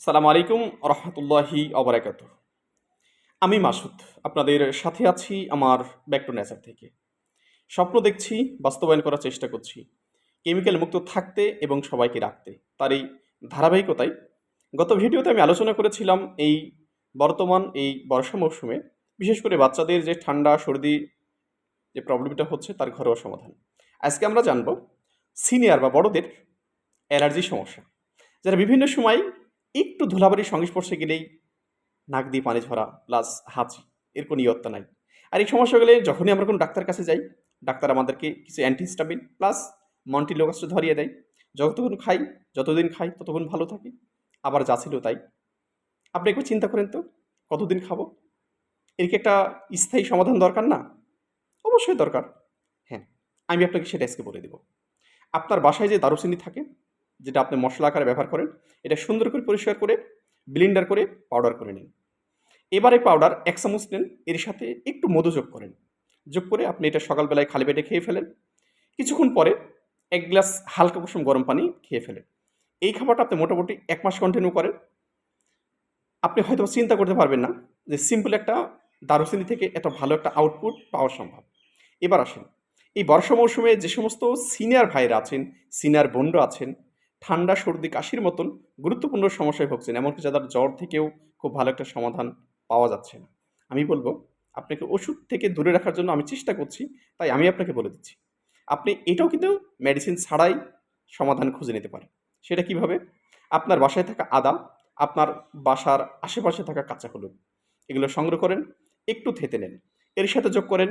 সালামু আলাইকুম রহমতুল্লাহি অবরাকাতুহ। আমি মাসুদ, আপনাদের সাথে আছি আমার ব্যাক টু নেচার থেকে। স্বপ্ন দেখছি, বাস্তবায়ন করার চেষ্টা করছি, কেমিক্যাল মুক্ত থাকতে এবং সবাইকে রাখতে। তার এই ধারাবাহিকতায় গত ভিডিওতে আমি আলোচনা করেছিলাম এই বর্ষা মৌসুমে বিশেষ করে বাচ্চাদের যে ঠান্ডা সর্দি যে প্রবলেমটা হচ্ছে তার ঘরোয়া সমাধান। আজকে আমরা জানব সিনিয়র বা বড়দের অ্যালার্জি সমস্যা, যারা বিভিন্ন সময় একটু ধুলাবাড়ির সংস্পর্শে গেলেই নাক দিয়ে পানি ঝরা প্লাস হাঁচি, এর কোনো ইয়ত্তা নাই। আর এই সমস্যাগুলো যখনই আমরা কোনো ডাক্তার কাছে যাই, ডাক্তার আমাদেরকে কিছু অ্যান্টিহিস্টামিন প্লাস মন্টিলোগাস্ট ধরিয়ে দেয়। যতদিন খাই ততক্ষণ ভালো থাকি, আবার যা ছিল তাই। আপনি একটু চিন্তা করেন তো, কতদিন খাবো? এর কি একটা স্থায়ী সমাধান দরকার না? অবশ্যই দরকার। হ্যাঁ, আমি আপনাকে সেটা আজকে বলে দেব। আপনার বাসায় যে দারুচিনি থাকে, যেটা আপনি মশলা আকারে ব্যবহার করেন, এটা সুন্দর করে পরিষ্কার করে ব্লেন্ডার করে পাউডার করে নিন। এবারে পাউডার ১ চামচ নেন, এর সাথে একটু মধু যোগ করেন। যোগ করে আপনি এটা সকালবেলায় খালি পেটে খেয়ে ফেলেন। কিছুক্ষণ পরে ১ গ্লাস হালকা কুসুম গরম পানি খেয়ে ফেলেন। এই খাবারটা আপনি মোটামুটি ১ মাস কন্টিনিউ করেন। আপনি হয়তো চিন্তা করতে পারবেন না যে সিম্পল একটা দারুচিনি থেকে এত ভালো একটা আউটপুট পাওয়া সম্ভব। এবার আসেন, এই বর্ষা মৌসুমে যে সমস্ত সিনিয়র ভাইরা আছেন, সিনিয়র বোনরা আছেন, ঠান্ডা, সর্দি, কাশির মতন গুরুত্বপূর্ণ সমস্যায় ভুগছেন, এমনকি যাদের জ্বর থেকেও খুব ভালো একটা সমাধান পাওয়া যাচ্ছে না। আমি বলব, আপনাকে ওষুধ থেকে দূরে রাখার জন্য আমি চেষ্টা করছি, তাই আমি আপনাকে বলে দিচ্ছি। আপনি এটাও কিন্তু মেডিসিন ছাড়াই সমাধান খুঁজে নিতে পারেন। সেটা কিভাবে? আপনার বাসায় থাকা আদা, আপনার বাসার আশেপাশে থাকা কাঁচা হলুদ, এগুলো সংগ্রহ করেন, একটু থেতে নেন। এর সাথে যোগ করেন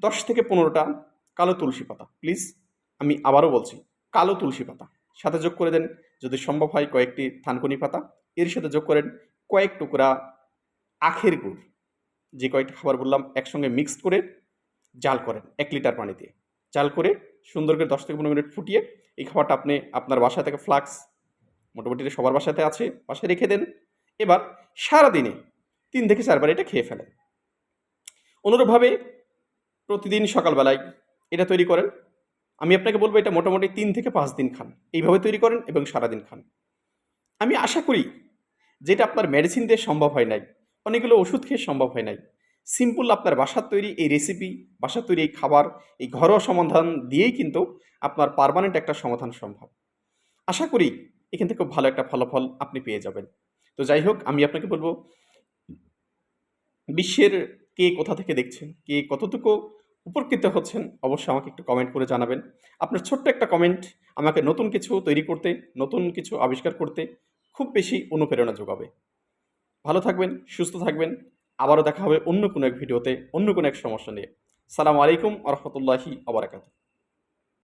১০ থেকে ১৫টা কালো তুলসী পাতা। প্লিজ, আমি আবারও বলছি, কালো তুলসী পাতা। সাথে যোগ করে দেন যদি সম্ভব হয় কয়েকটি থানকুনি পাতা। এর সাথে যোগ করেন কয়েক টুকরা আখের গুড়। যে কয়েকটা খাবার বললাম একসঙ্গে মিক্সড করে জাল করেন ১ লিটার পানি দিয়ে। জাল করে সুন্দর করে ১০ থেকে ১৫ মিনিট ফুটিয়ে এই খাবারটা আপনি আপনার বাসা থেকে ফ্লাক্স, মোটামুটি এটা সবার বাসাতে আছে, বাসায় রেখে দেন। এবার সারাদিনে ৩ থেকে ৪ বার এটা খেয়ে ফেলেন। অনুরূপভাবে প্রতিদিন সকালবেলায় এটা তৈরি করেন। আমি আপনাকে বলব এটা মোটামুটি ৩ থেকে ৫ দিন খান। এইভাবে তৈরি করেন এবং সারাদিন খান। আমি আশা করি যেটা আপনার মেডিসিন দিয়ে সম্ভব হয় নাই, অনেকগুলো ওষুধ খেয়ে সম্ভব হয় নাই, সিম্পল আপনার বাসার তৈরি এই রেসিপি, বাসার তৈরি এই খাবার, এই ঘরোয়া সমাধান দিয়েই কিন্তু আপনার পার্মানেন্ট একটা সমাধান সম্ভব। আশা করি এখান থেকে খুব ভালো একটা ফলাফল আপনি পেয়ে যাবেন। তো যাই হোক, আমি আপনাকে বলব, বিশ্বের কে কোথা থেকে দেখছেন, কে কতটুকু উপকৃত হচ্ছেন, অবশ্যই আমাকে একটু কমেন্ট করে জানাবেন। আপনার ছোট্ট একটা কমেন্ট আমাকে নতুন কিছু তৈরি করতে, নতুন কিছু আবিষ্কার করতে খুব বেশি অনুপ্রেরণা যোগাবে। ভালো থাকবেন, সুস্থ থাকবেন। আবারও দেখা হবে অন্য কোনো এক ভিডিওতে, অন্য কোনো এক সমস্যা নিয়ে। সালামু আলাইকুম আ রহমতুল্লাহি আ বারাকাতুহু।